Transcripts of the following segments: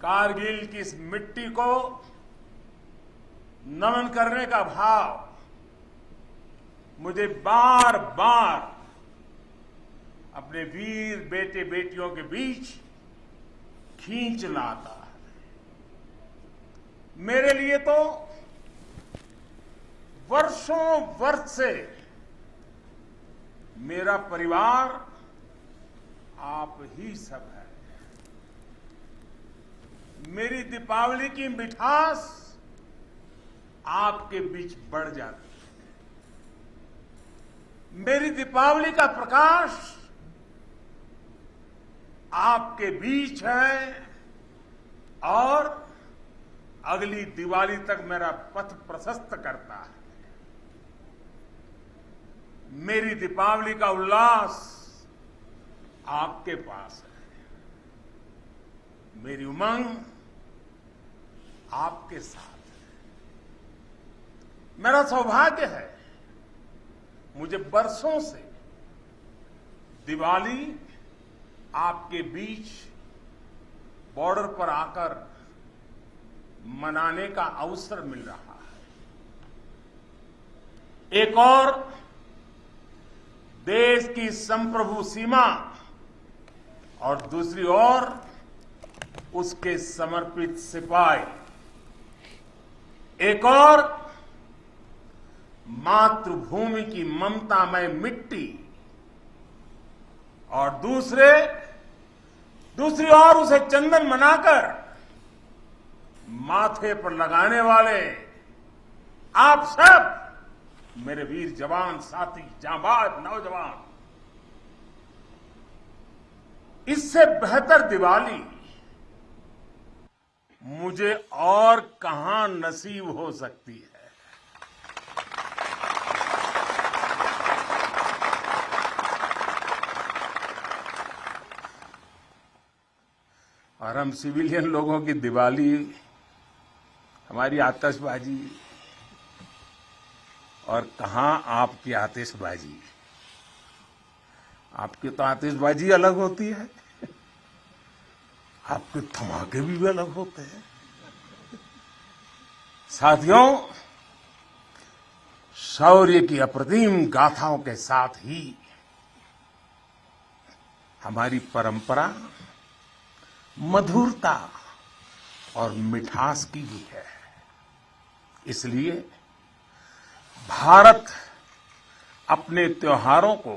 कारगिल की इस मिट्टी को नमन करने का भाव मुझे बार बार अपने वीर बेटे बेटियों के बीच खींच लाता है। मेरे लिए तो वर्षों वर्ष से मेरा परिवार आप ही सब है। मेरी दीपावली की मिठास आपके बीच बढ़ जाती है। मेरी दीपावली का प्रकाश आपके बीच है और अगली दिवाली तक मेरा पथ प्रशस्त करता है। मेरी दीपावली का उल्लास आपके पास है। मेरी उमंग आपके साथ है। मेरा सौभाग्य है, मुझे बरसों से दिवाली आपके बीच बॉर्डर पर आकर मनाने का अवसर मिल रहा है। एक और देश की संप्रभु सीमा और दूसरी ओर उसके समर्पित सिपाही। एक और मातृभूमि की ममतामय मिट्टी और दूसरी ओर उसे चंदन मनाकर माथे पर लगाने वाले आप सब मेरे वीर जवान साथी, जांबाज नौजवान। इससे बेहतर दिवाली मुझे और कहां नसीब हो सकती है। और हम सिविलियन लोगों की दिवाली, हमारी आतिशबाजी, और कहां आपकी आतिशबाजी। आपकी तो आतिशबाजी अलग होती है, आपके धमाके भी अलग होते हैं। साथियों, शौर्य की अप्रतिम गाथाओं के साथ ही हमारी परंपरा मधुरता और मिठास की भी है। इसलिए भारत अपने त्योहारों को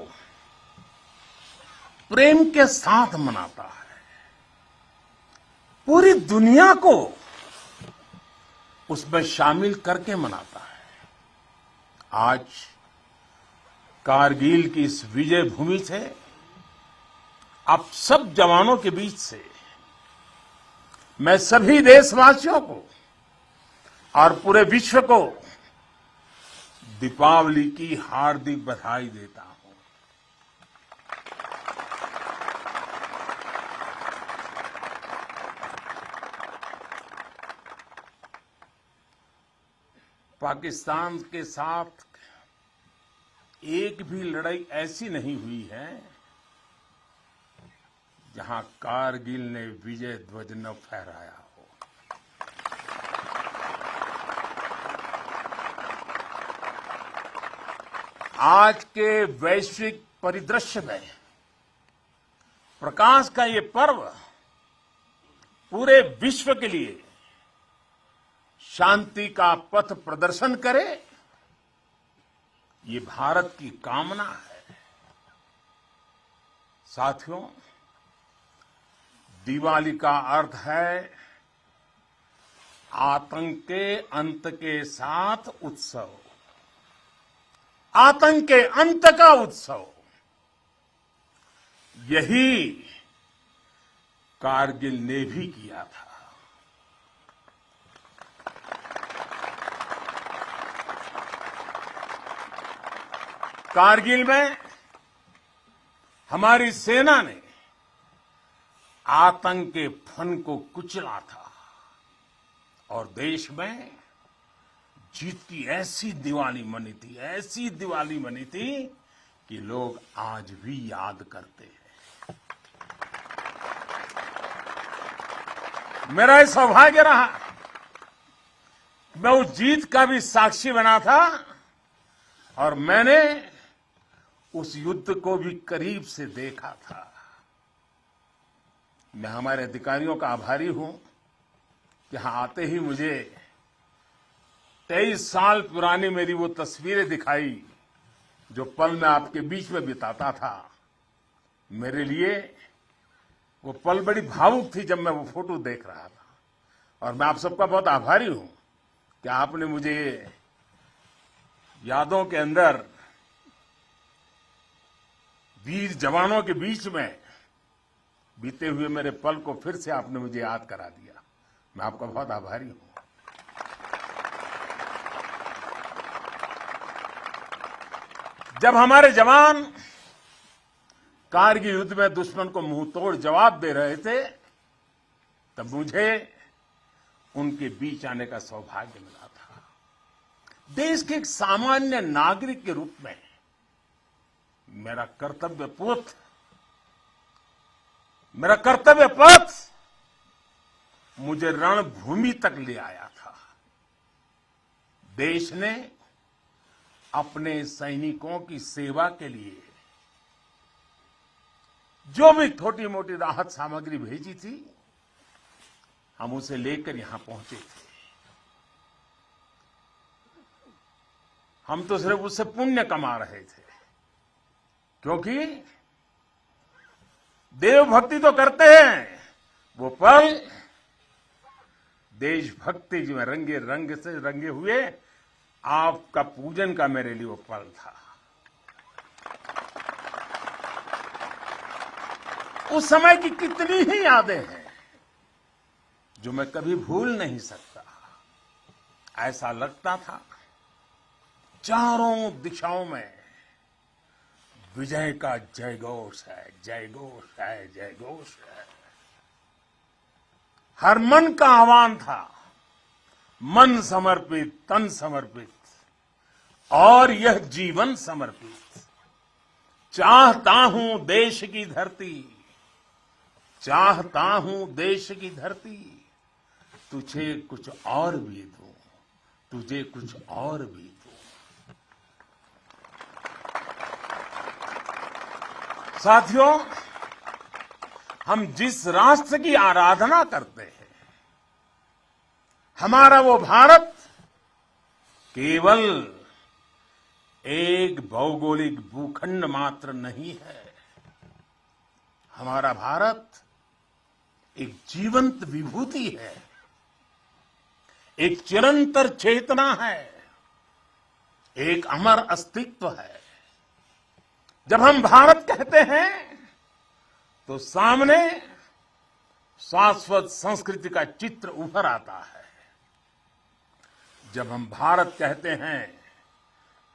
प्रेम के साथ मनाता है। पूरी दुनिया को उसमें शामिल करके मनाता है। आज कारगिल की इस विजय भूमि से आप सब जवानों के बीच से मैं सभी देशवासियों को और पूरे विश्व को दीपावली की हार्दिक बधाई देता हूं। पाकिस्तान के साथ एक भी लड़ाई ऐसी नहीं हुई है जहां कारगिल ने विजय ध्वज न फहराया हो। आज के वैश्विक परिदृश्य में प्रकाश का ये पर्व पूरे विश्व के लिए शांति का पथ प्रदर्शन करे, ये भारत की कामना है। साथियों, दिवाली का अर्थ है आतंक के अंत के साथ उत्सव, आतंक के अंत का उत्सव। यही कारगिल ने भी किया था। कारगिल में हमारी सेना ने आतंक के फन को कुचला था और देश में जीत की ऐसी दिवाली मनी थी, ऐसी दिवाली मनी थी कि लोग आज भी याद करते हैं। मेरा ये सौभाग्य रहा, मैं उस जीत का भी साक्षी बना था और मैंने उस युद्ध को भी करीब से देखा था। मैं हमारे अधिकारियों का आभारी हूं कि यहां आते ही मुझे 23 साल पुरानी मेरी वो तस्वीरें दिखाई जो पल मैं आपके बीच में बिताता था। मेरे लिए वो पल बड़ी भावुक थी जब मैं वो फोटो देख रहा था, और मैं आप सबका बहुत आभारी हूं कि आपने मुझे यादों के अंदर वीर जवानों के बीच में बीते हुए मेरे पल को फिर से आपने मुझे याद करा दिया। मैं आपका बहुत आभारी हूं। जब हमारे जवान कारगिल युद्ध में दुश्मन को मुंहतोड़ जवाब दे रहे थे, तब मुझे उनके बीच आने का सौभाग्य मिला था। देश के एक सामान्य नागरिक के रूप में मेरा कर्तव्य पथ मुझे रणभूमि तक ले आया था। देश ने अपने सैनिकों की सेवा के लिए जो भी छोटी मोटी राहत सामग्री भेजी थी, हम उसे लेकर यहां पहुंचे थे। हम तो सिर्फ उससे पुण्य कमा रहे थे, क्योंकि देवभक्ति तो करते हैं, वो पल देशभक्ति जो रंग से रंगे हुए आपका पूजन का मेरे लिए वो पल था। उस समय की कितनी ही यादें हैं जो मैं कभी भूल नहीं सकता। ऐसा लगता था चारों दिशाओं में विजय का जयघोष है, जयघोष है, जयघोष है। हर मन का आह्वान था, मन समर्पित, तन समर्पित और यह जीवन समर्पित। चाहता हूं देश की धरती, चाहता हूं देश की धरती, तुझे कुछ और भी दूं, तुझे कुछ और भी दूं। साथियों, हम जिस राष्ट्र की आराधना करते हैं, हमारा वो भारत केवल एक भौगोलिक भूखंड मात्र नहीं है। हमारा भारत एक जीवंत विभूति है, एक चिरंतर चेतना है, एक अमर अस्तित्व है। जब हम भारत कहते हैं तो सामने शाश्वत संस्कृति का चित्र उभर आता है। जब हम भारत कहते हैं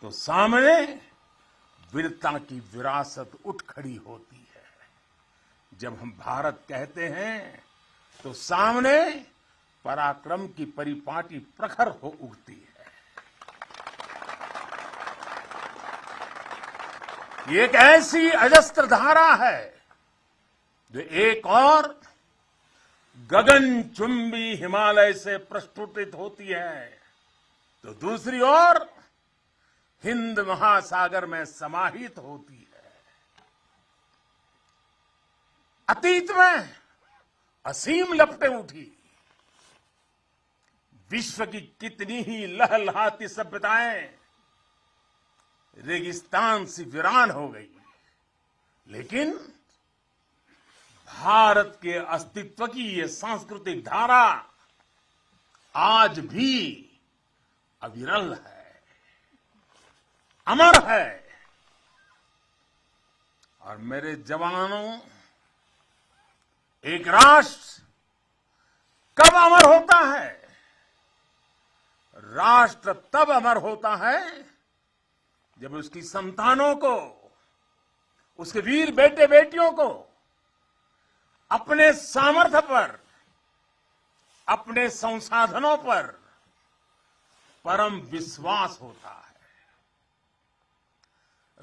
तो सामने वीरता की विरासत उठ खड़ी होती है। जब हम भारत कहते हैं तो सामने पराक्रम की परिपाटी प्रखर हो उठती है। ये एक ऐसी अजस्त्र धारा है जो एक और गगनचुंबी हिमालय से प्रस्फुटित होती है, तो दूसरी ओर हिंद महासागर में समाहित होती है। अतीत में असीम लपटें उठी, विश्व की कितनी ही लहलहाती सभ्यताएं रेगिस्तान सी वीरान हो गई, लेकिन भारत के अस्तित्व की ये सांस्कृतिक धारा आज भी अविरल है, अमर है। और मेरे जवानों, एक राष्ट्र कब अमर होता है? राष्ट्र तब अमर होता है जब उसकी संतानों को, उसके वीर बेटे बेटियों को अपने सामर्थ्य पर, अपने संसाधनों पर परम विश्वास होता है।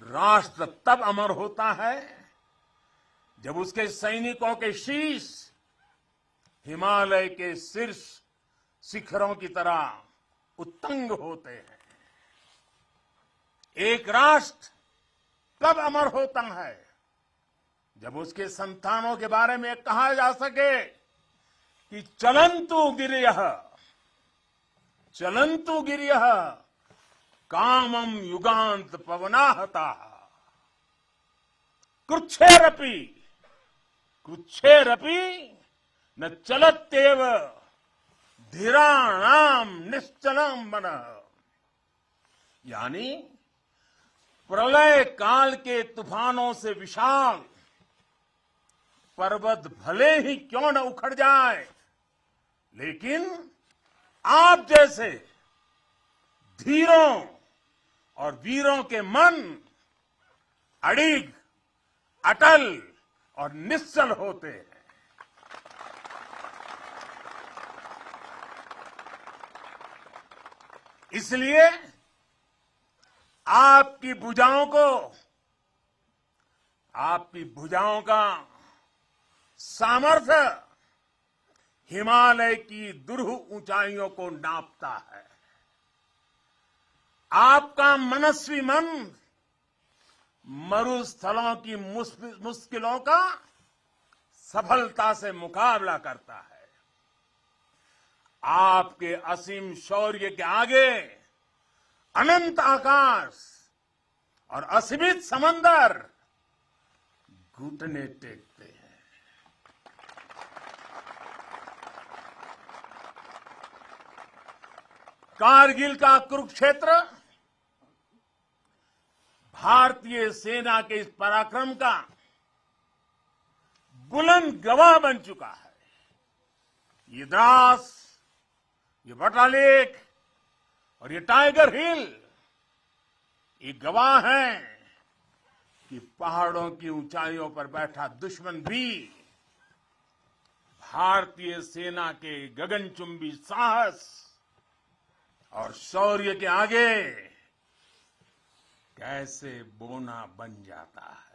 राष्ट्र तब अमर होता है जब उसके सैनिकों के शीश हिमालय के शीर्ष शिखरों की तरह उत्तुंग होते हैं। एक राष्ट्र कब अमर होता है? जब उसके संतानों के बारे में कहा जा सके कि चलन्तु गिरियः कामम युगांत पवनाहता कृच्छेरपि न चलत्येव धीराणाम निश्चलम मनः। यानी प्रलय काल के तूफानों से विशाल पर्वत भले ही क्यों न उखड़ जाए, लेकिन आप जैसे धीरों और वीरों के मन अडिग, अटल और निश्चल होते हैं। इसलिए आपकी भुजाओं का सामर्थ्य हिमालय की दुरूह ऊंचाइयों को नापता है। आपका मनस्वी मन मरुस्थलों की मुश्किलों का सफलता से मुकाबला करता है। आपके असीम शौर्य के आगे अनंत आकाश और असीमित समंदर घुटने टेकते हैं। कारगिल का कुरुक्षेत्र भारतीय सेना के इस पराक्रम का बुलंद गवाह बन चुका है। ये द्रास, ये बटालेक और ये टाइगर हिल ये गवाह हैं कि पहाड़ों की ऊंचाइयों पर बैठा दुश्मन भी भारतीय सेना के गगनचुंबी साहस और शौर्य के आगे कैसे बोना बन जाता है।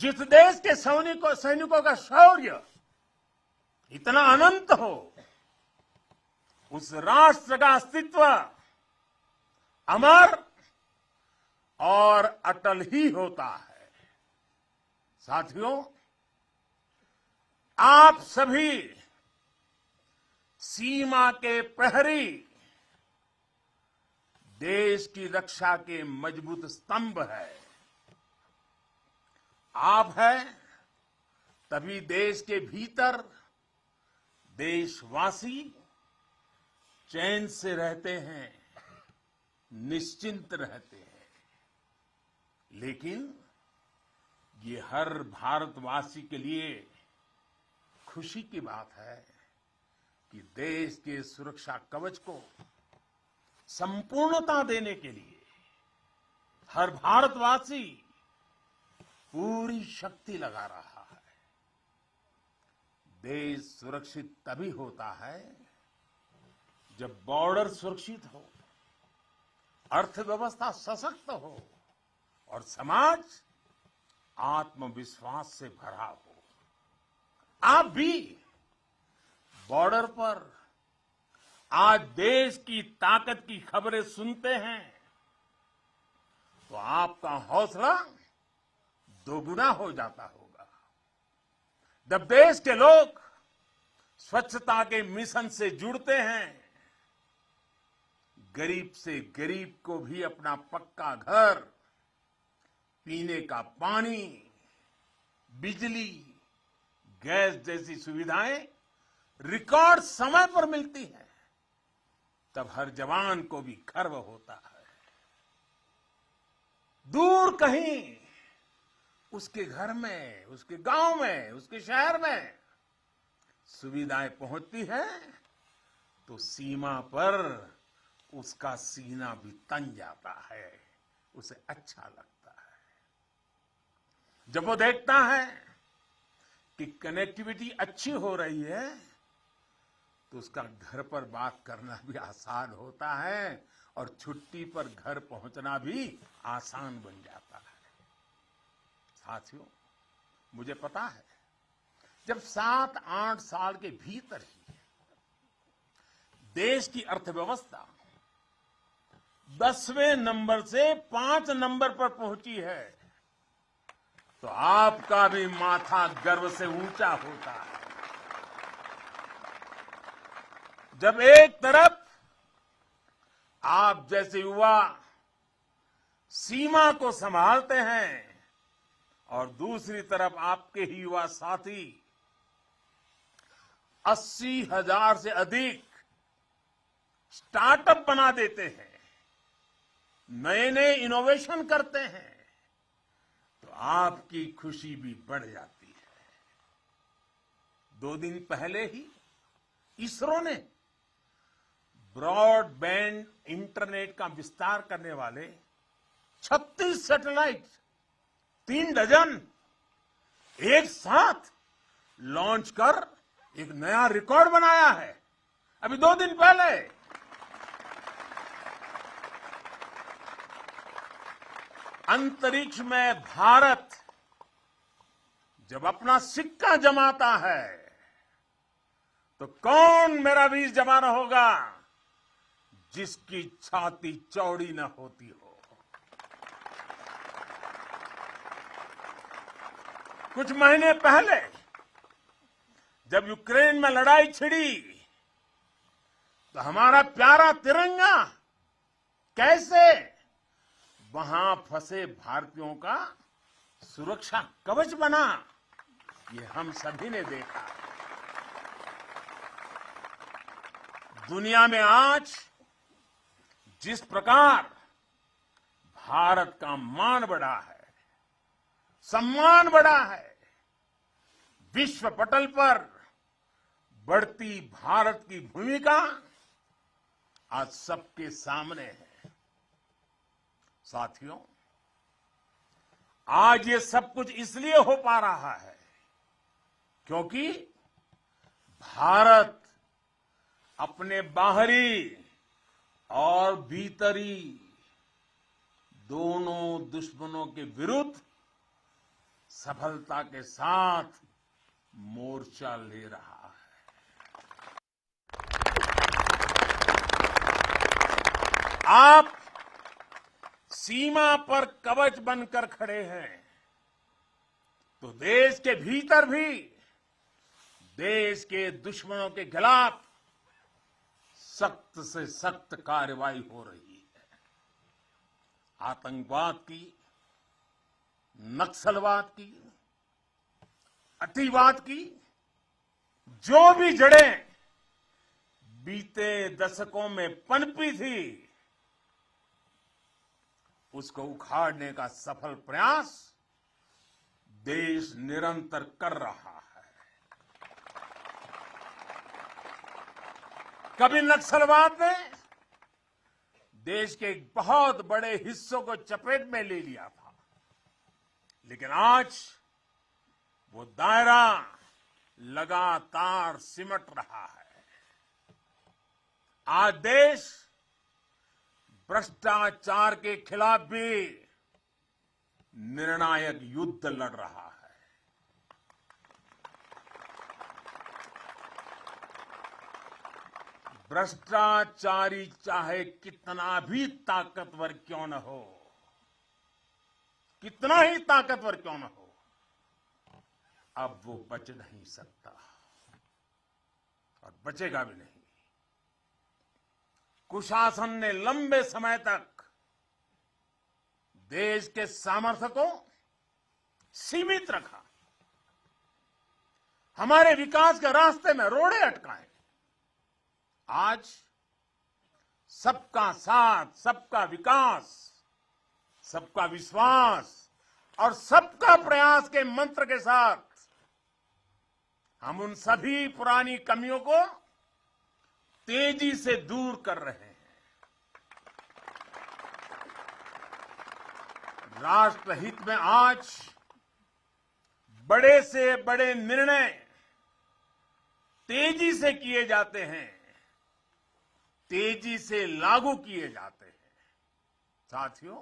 जिस देश के सैनिकों का शौर्य इतना अनंत हो, उस राष्ट्र का अस्तित्व अमर और अटल ही होता है। साथियों, आप सभी सीमा के प्रहरी, देश की रक्षा के मजबूत स्तंभ है। आप हैं, तभी देश के भीतर देशवासी चैन से रहते हैं, निश्चिंत रहते हैं। लेकिन ये हर भारतवासी के लिए खुशी की बात है कि देश के सुरक्षा कवच को संपूर्णता देने के लिए हर भारतवासी पूरी शक्ति लगा रहा है। देश सुरक्षित तभी होता है जब बॉर्डर सुरक्षित हो, अर्थव्यवस्था सशक्त हो और समाज आत्मविश्वास से भरा हो। आप भी बॉर्डर पर आज देश की ताकत की खबरें सुनते हैं तो आपका हौसला दोगुना हो जाता होगा। जब देश के लोग स्वच्छता के मिशन से जुड़ते हैं, गरीब से गरीब को भी अपना पक्का घर, पीने का पानी, बिजली, गैस जैसी सुविधाएं रिकॉर्ड समय पर मिलती हैं, तब हर जवान को भी गर्व होता है। दूर कहीं उसके घर में, उसके गांव में, उसके शहर में सुविधाएं पहुंचती हैं तो सीमा पर उसका सीना भी तन जाता है, उसे अच्छा लगता है। जब वो देखता है कि कनेक्टिविटी अच्छी हो रही है तो उसका घर पर बात करना भी आसान होता है और छुट्टी पर घर पहुंचना भी आसान बन जाता है। साथियों, मुझे पता है जब 7-8 साल के भीतर ही देश की अर्थव्यवस्था 10वें नंबर से 5 नंबर पर पहुंची है तो आपका भी माथा गर्व से ऊंचा होता है। जब एक तरफ आप जैसे युवा सीमा को संभालते हैं और दूसरी तरफ आपके ही युवा साथी 80,000 से अधिक स्टार्टअप बना देते हैं, नए नए इनोवेशन करते हैं, तो आपकी खुशी भी बढ़ जाती है। 2 दिन पहले ही इसरो ने ब्रॉडबैंड इंटरनेट का विस्तार करने वाले 36 सैटेलाइट 3 डजन एक साथ लॉन्च कर एक नया रिकॉर्ड बनाया है। अभी 2 दिन पहले अंतरिक्ष में भारत जब अपना सिक्का जमाता है तो कौन मेरा वीर जवान होगा जिसकी छाती चौड़ी न होती हो। कुछ महीने पहले जब यूक्रेन में लड़ाई छिड़ी तो हमारा प्यारा तिरंगा कैसे वहां फंसे भारतीयों का सुरक्षा कवच बना, ये हम सभी ने देखा। दुनिया में आज जिस प्रकार भारत का मान बढ़ा है, सम्मान बढ़ा है, विश्व पटल पर बढ़ती भारत की भूमिका आज सबके सामने है। साथियों, आज ये सब कुछ इसलिए हो पा रहा है क्योंकि भारत अपने बाहरी और भीतरी दोनों दुश्मनों के विरुद्ध सफलता के साथ मोर्चा ले रहा है। आप सीमा पर कवच बनकर खड़े हैं तो देश के भीतर भी देश के दुश्मनों के खिलाफ सख्त से सख्त कार्रवाई हो रही है। आतंकवाद की, नक्सलवाद की, अतिवाद की जो भी जड़ें बीते दशकों में पनपी थी उसको उखाड़ने का सफल प्रयास देश निरंतर कर रहा है। कभी नक्सलवाद ने देश के एक बहुत बड़े हिस्सों को चपेट में ले लिया था, लेकिन आज वो दायरा लगातार सिमट रहा है। आज देश भ्रष्टाचार के खिलाफ भी निर्णायक युद्ध लड़ रहा है। भ्रष्टाचारी चाहे कितना भी ताकतवर क्यों न हो, कितना ही ताकतवर क्यों न हो, अब वो बच नहीं सकता और बचेगा भी नहीं। कुशासन ने लंबे समय तक देश के सामर्थ्य को सीमित रखा, हमारे विकास के रास्ते में रोड़े अटकाए। आज सबका साथ, सबका विकास, सबका विश्वास और सबका प्रयास के मंत्र के साथ हम उन सभी पुरानी कमियों को तेजी से दूर कर रहे हैं। राष्ट्रहित में आज बड़े से बड़े निर्णय तेजी से किए जाते हैं, तेजी से लागू किए जाते हैं। साथियों,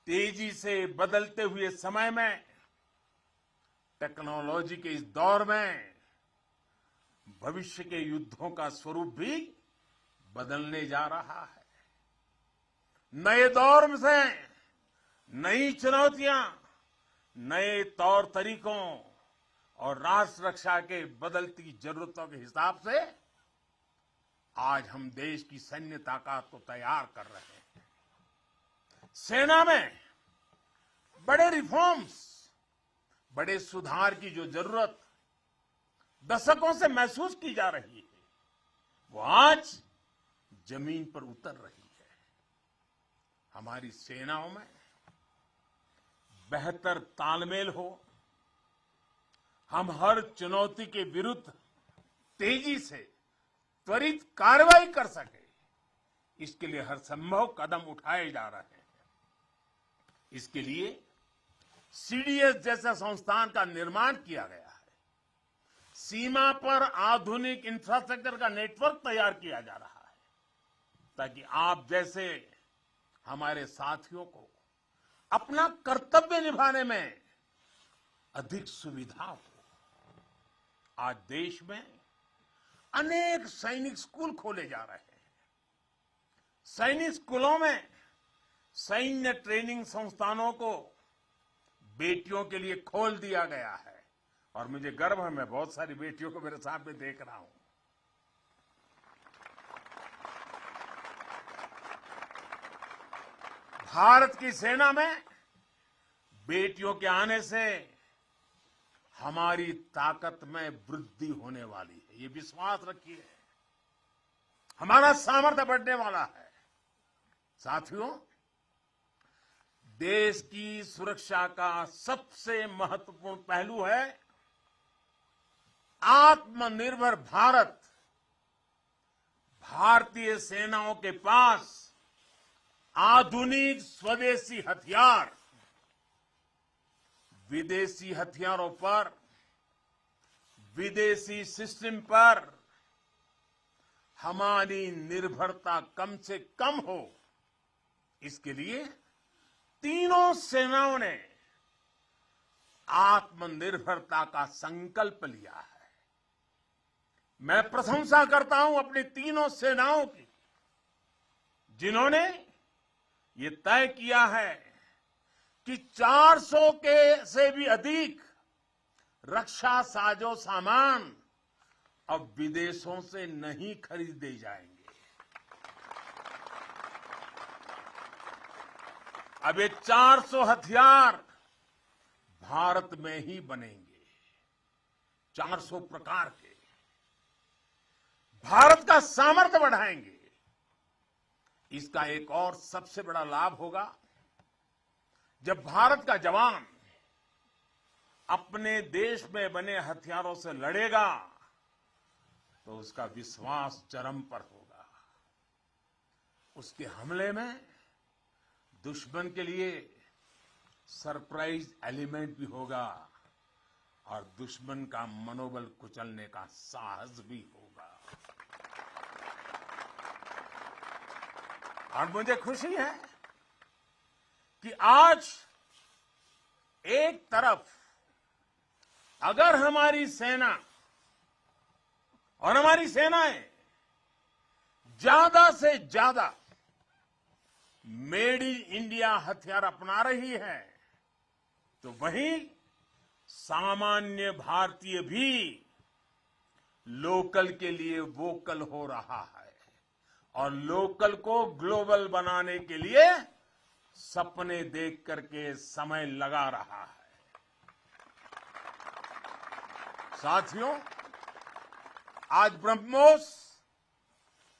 तेजी से बदलते हुए समय में, टेक्नोलॉजी के इस दौर में भविष्य के युद्धों का स्वरूप भी बदलने जा रहा है। नए दौर से नई चुनौतियां, नए तौर तरीकों और राष्ट्र रक्षा के बदलती जरूरतों के हिसाब से आज हम देश की सैन्य ताकत को तैयार कर रहे हैं। सेना में बड़े रिफॉर्म्स, बड़े सुधार की जो जरूरत दशकों से महसूस की जा रही है, वो आज जमीन पर उतर रही है। हमारी सेनाओं में बेहतर तालमेल हो, हम हर चुनौती के विरुद्ध तेजी से त्वरित कार्रवाई कर सके, इसके लिए हर संभव कदम उठाए जा रहे हैं। इसके लिए सीडीएस जैसा संस्थान का निर्माण किया गया है। सीमा पर आधुनिक इंफ्रास्ट्रक्चर का नेटवर्क तैयार किया जा रहा है, ताकि आप जैसे हमारे साथियों को अपना कर्तव्य निभाने में अधिक सुविधा हो। आज देश में अनेक सैनिक स्कूल खोले जा रहे हैं। सैनिक स्कूलों में सैन्य ट्रेनिंग संस्थानों को बेटियों के लिए खोल दिया गया है और मुझे गर्व है, मैं बहुत सारी बेटियों को मेरे सामने देख रहा हूं। भारत की सेना में बेटियों के आने से हमारी ताकत में वृद्धि होने वाली है, ये विश्वास रखिए। हमारा सामर्थ्य बढ़ने वाला है। साथियों, देश की सुरक्षा का सबसे महत्वपूर्ण पहलू है आत्मनिर्भर भारत। भारतीय सेनाओं के पास आधुनिक स्वदेशी हथियार, विदेशी हथियारों पर, विदेशी सिस्टम पर हमारी निर्भरता कम से कम हो, इसके लिए तीनों सेनाओं ने आत्मनिर्भरता का संकल्प लिया है। मैं प्रशंसा करता हूं अपनी तीनों सेनाओं की, जिन्होंने ये तय किया है कि 400 के से भी अधिक रक्षा साजो सामान अब विदेशों से नहीं खरीदे जाएंगे। अब ये 400 हथियार भारत में ही बनेंगे। 400 प्रकार के भारत का सामर्थ्य बढ़ाएंगे। इसका एक और सबसे बड़ा लाभ होगा, जब भारत का जवान अपने देश में बने हथियारों से लड़ेगा तो उसका विश्वास चरम पर होगा। उसके हमले में दुश्मन के लिए सरप्राइज एलिमेंट भी होगा और दुश्मन का मनोबल कुचलने का साहस भी होगा। और मुझे खुशी है कि आज एक तरफ अगर हमारी सेना और हमारी सेनाएं ज्यादा से ज्यादा मेड इन इंडिया हथियार अपना रही है, तो वहीं सामान्य भारतीय भी लोकल के लिए वोकल हो रहा है और लोकल को ग्लोबल बनाने के लिए सपने देख करके समय लगा रहा है। साथियों, आज ब्रह्मोस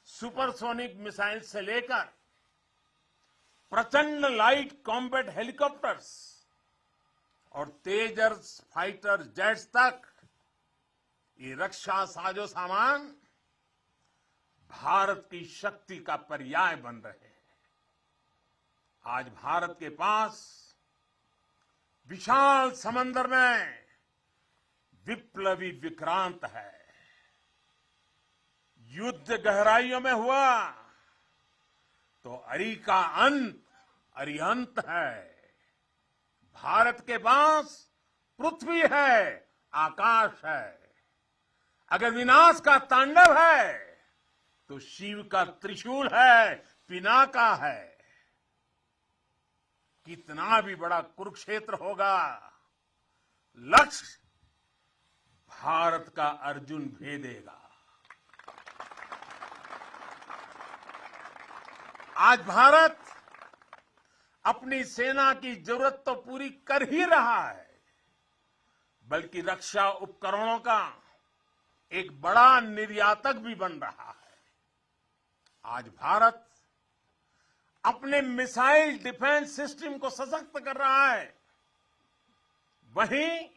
सुपरसोनिक मिसाइल से लेकर प्रचंड लाइट कॉम्बैट हेलीकॉप्टर्स और तेजस फाइटर जेट्स तक ये रक्षा साजो सामान भारत की शक्ति का पर्याय बन रहे हैं। आज भारत के पास विशाल समंदर में विप्लवी विक्रांत है। युद्ध गहराइयों में हुआ तो अरिहंत है। भारत के पास पृथ्वी है, आकाश है। अगर विनाश का तांडव है तो शिव का त्रिशूल है, पिनाका है। कितना भी बड़ा कुरुक्षेत्र होगा, लक्ष्य भारत का अर्जुन भेदेगा। आज भारत अपनी सेना की जरूरत तो पूरी कर ही रहा है, बल्कि रक्षा उपकरणों का एक बड़ा निर्यातक भी बन रहा है। आज भारत अपने मिसाइल डिफेंस सिस्टम को सशक्त कर रहा है, वहीं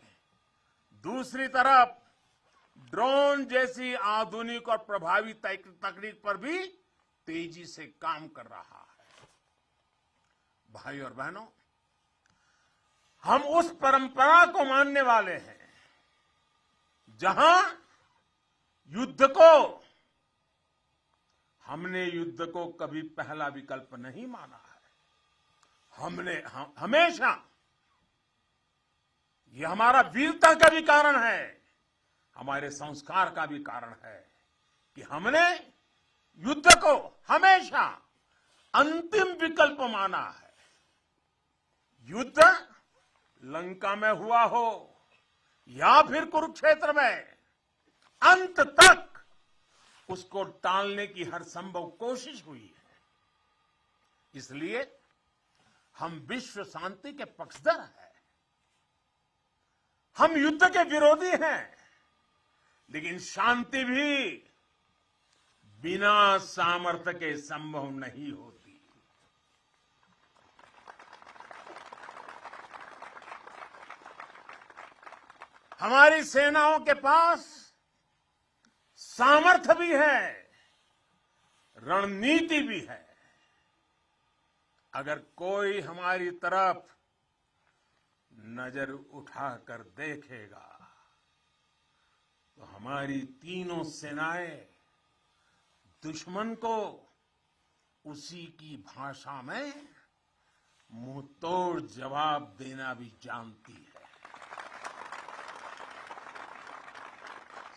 दूसरी तरफ ड्रोन जैसी आधुनिक और प्रभावी तकनीक पर भी तेजी से काम कर रहा है। भाई और बहनों, हम उस परंपरा को मानने वाले हैं जहां हमने युद्ध को कभी पहला विकल्प नहीं माना है। हमेशा, ये हमारा वीरता का भी कारण है, हमारे संस्कार का भी कारण है कि हमने युद्ध को हमेशा अंतिम विकल्प माना है। युद्ध लंका में हुआ हो या फिर कुरुक्षेत्र में, अंत तक उसको टालने की हर संभव कोशिश हुई है। इसलिए हम विश्व शांति के पक्षधर हैं। हम युद्ध के विरोधी हैं, लेकिन शांति भी बिना सामर्थ्य के संभव नहीं होती। हमारी सेनाओं के पास सामर्थ्य भी है, रणनीति भी है। अगर कोई हमारी तरफ नजर उठाकर देखेगा तो हमारी तीनों सेनाएं दुश्मन को उसी की भाषा में मुंह तोड़ जवाब देना भी जानती है।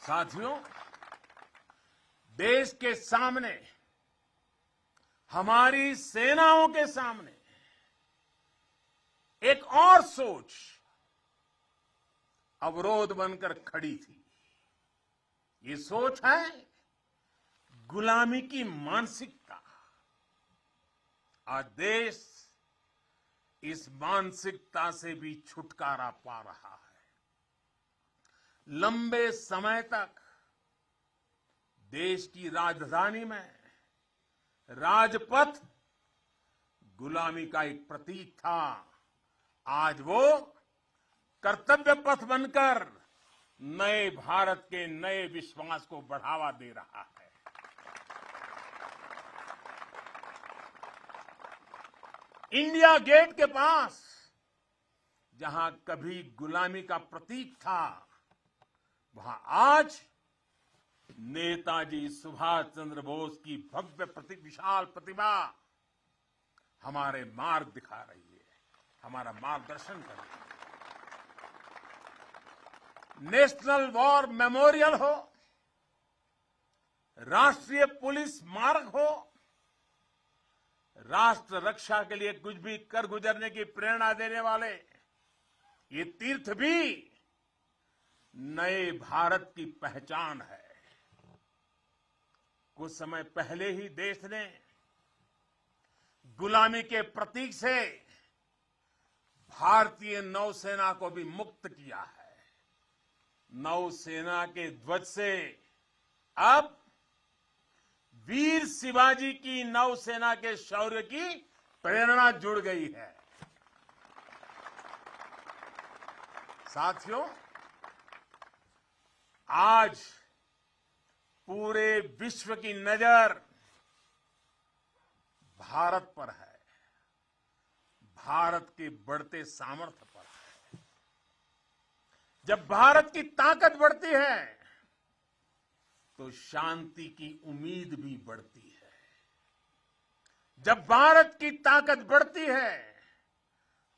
साथियों, देश के सामने, हमारी सेनाओं के सामने एक और सोच अवरोध बनकर खड़ी थी। ये सोच है गुलामी की मानसिकता। आज देश इस मानसिकता से भी छुटकारा पा रहा है। लंबे समय तक देश की राजधानी में राजपथ गुलामी का एक प्रतीक था। आज वो कर्तव्य पथ बनकर नए भारत के नए विश्वास को बढ़ावा दे रहा है। इंडिया गेट के पास जहां कभी गुलामी का प्रतीक था, वहां आज नेताजी सुभाष चंद्र बोस की भव्य विशाल प्रतिमा हमारे मार्ग दिखा रही है, हमारा मार्गदर्शन कर रही है। नेशनल वॉर मेमोरियल हो, राष्ट्रीय पुलिस स्मारक हो, राष्ट्र रक्षा के लिए कुछ भी कर गुजरने की प्रेरणा देने वाले ये तीर्थ भी नए भारत की पहचान है। कुछ समय पहले ही देश ने गुलामी के प्रतीक से भारतीय नौसेना को भी मुक्त किया है। नौसेना के ध्वज से अब वीर शिवाजी की नौसेना के शौर्य की प्रेरणा जुड़ गई है। साथियों, आज पूरे विश्व की नजर भारत पर है, भारत के बढ़ते सामर्थ्य पर है। जब भारत की ताकत बढ़ती है तो शांति की उम्मीद भी बढ़ती है। जब भारत की ताकत बढ़ती है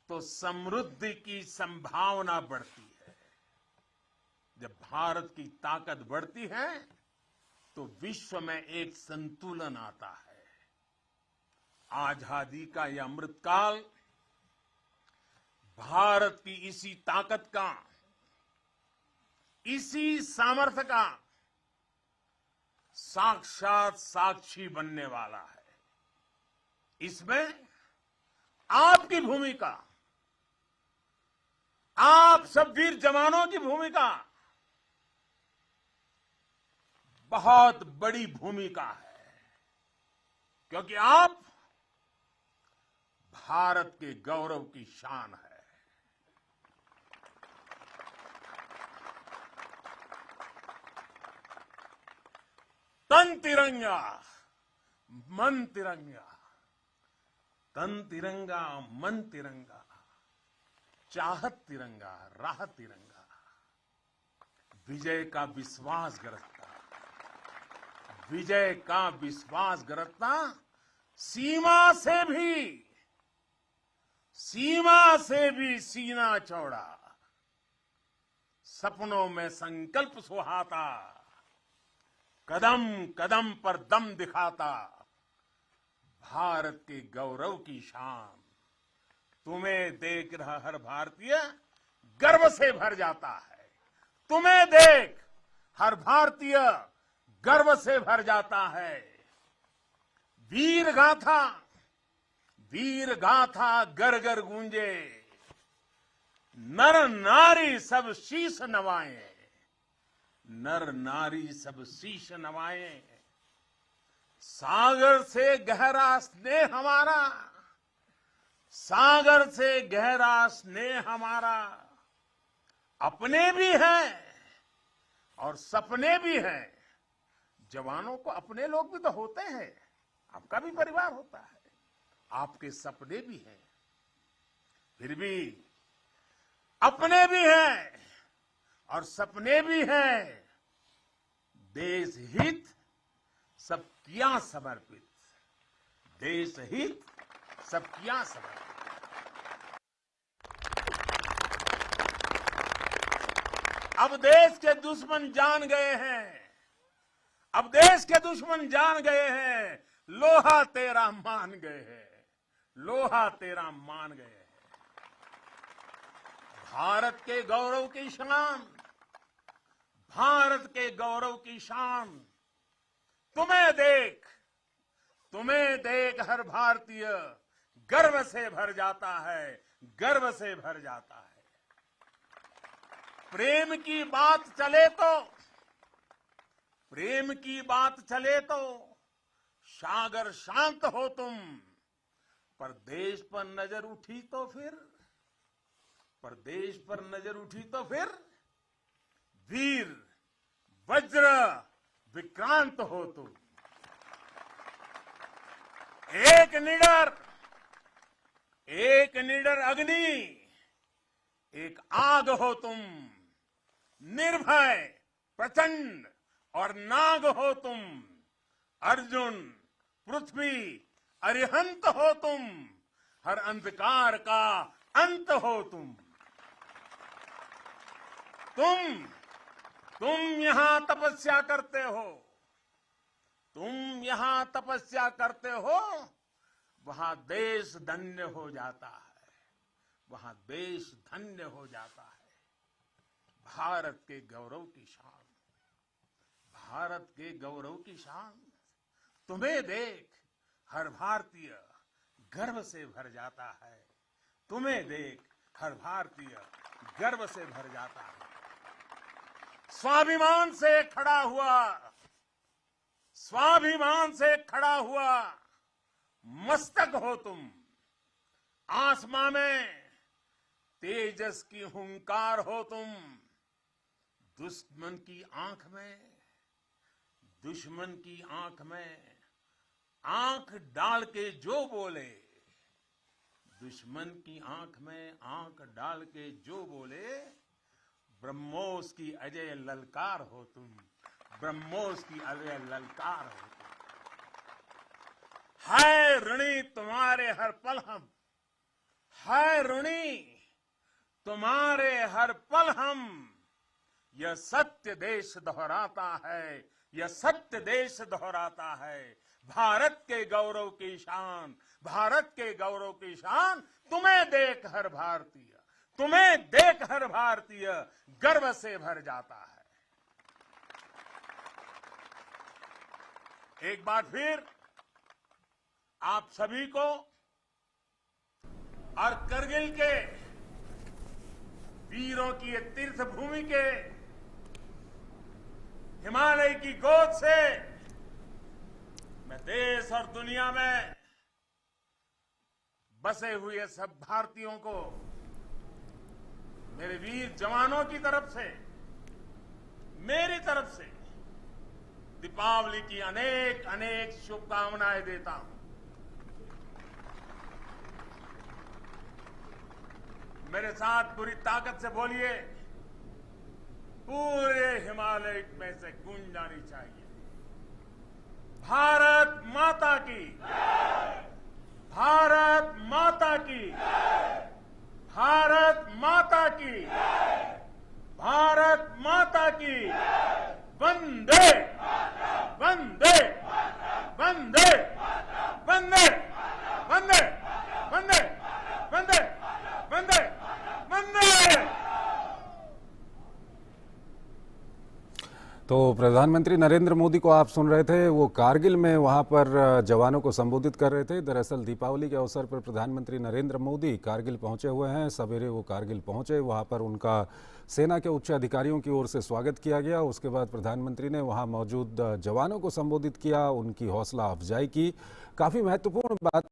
तो समृद्धि की संभावना बढ़ती है। जब भारत की ताकत बढ़ती है तो विश्व में एक संतुलन आता है। आजादी का यह अमृतकाल भारत की इसी ताकत का, इसी सामर्थ्य का साक्षात साक्षी बनने वाला है। इसमें आपकी भूमिका, आप सब वीर जवानों की भूमिका बहुत बड़ी भूमिका है, क्योंकि आप भारत के गौरव की शान है। तन तिरंगा मन तिरंगा, तन तिरंगा मन तिरंगा, चाहत तिरंगा राह तिरंगा, विजय का विश्वास गरजता, विजय का विश्वास गरजता, सीमा से भी सीना चौड़ा, सपनों में संकल्प सुहाता, कदम कदम पर दम दिखाता, भारत के गौरव की शान। तुम्हें देख रहा हर भारतीय गर्व से भर जाता है। तुम्हें देख हर भारतीय गर्व से भर जाता है। वीर गाथा घर घर गूंजे, नर नारी सब शीश नवाए, नर नारी सब शीश नवाए। सागर से गहरा स्नेह हमारा, सागर से गहरा स्नेह हमारा, अपने भी हैं और सपने भी हैं। जवानों को अपने लोग भी तो होते हैं, आपका भी परिवार होता है, आपके सपने भी हैं, फिर भी अपने भी हैं और सपने भी हैं। देश हित सब किया समर्पित, देश हित सब किया समर्पित। अब देश के दुश्मन जान गए हैं, अब देश के दुश्मन जान गए हैं, लोहा तेरा मान गए हैं, लोहा तेरा मान गए हैं। भारत के गौरव की शान, भारत के गौरव की शान। तुम्हें देख हर भारतीय गर्व से भर जाता है, गर्व से भर जाता है। प्रेम की बात चले तो सागर शांत हो तुम, पर देश पर नजर उठी तो फिर वीर वज्र विक्रांत हो तुम। एक निडर अग्नि, एक आग हो तुम, निर्भय प्रचंड और नाग हो तुम। अर्जुन पृथ्वी अरिहंत हो तुम, हर अंधकार का अंत हो तुम। तुम यहां तपस्या करते हो, वहां देश धन्य हो जाता है, वहां देश धन्य हो जाता है। भारत के गौरव की शान, भारत के गौरव की शान। तुम्हें देख हर भारतीय गर्व से भर जाता है, तुम्हें देख हर भारतीय गर्व से भर जाता है। स्वाभिमान से खड़ा हुआ मस्तक हो तुम। आसमां में तेजस की हुंकार हो तुम। दुश्मन की आंख में आंख डाल के जो बोले, दुश्मन की आंख में आंख डाल के जो बोले, ब्रह्मोस की अजय ललकार हो तुम, ब्रह्मोस की अजय ललकार हो तुम। है ऋणी तुम्हारे हर पल हम, है ऋणी तुम्हारे हर पल हम। यह सत्य देश दोहराता है, यह सत्य देश दोहराता है। भारत के गौरव की शान, भारत के गौरव की शान। तुम्हें देख हर भारतीय, तुम्हें देख हर भारतीय गर्व से भर जाता है। एक बार फिर आप सभी को और करगिल के वीरों की ये तीर्थ भूमि के हिमालय की गोद से मैं देश और दुनिया में बसे हुए सब भारतीयों को, मेरे वीर जवानों की तरफ से, मेरी तरफ से दीपावली की अनेक अनेक शुभकामनाएं देता हूं। मेरे साथ पूरी ताकत से बोलिए, पूरे हिमालय में से गूंज जानी चाहिए, भारत माता की, भारत माता की, भारत माता की, भारत माता की। वंदे वंदे वंदे वंदे वंदे वंदे वंदे वंदे वंदे। तो प्रधानमंत्री नरेंद्र मोदी को आप सुन रहे थे, वो कारगिल में वहां पर जवानों को संबोधित कर रहे थे। दरअसल दीपावली के अवसर पर प्रधानमंत्री नरेंद्र मोदी कारगिल पहुंचे हुए हैं। सवेरे वो कारगिल पहुंचे, वहां पर उनका सेना के उच्च अधिकारियों की ओर से स्वागत किया गया। उसके बाद प्रधानमंत्री ने वहां मौजूद जवानों को संबोधित किया, उनकी हौसला अफजाई की। काफ़ी महत्वपूर्ण बात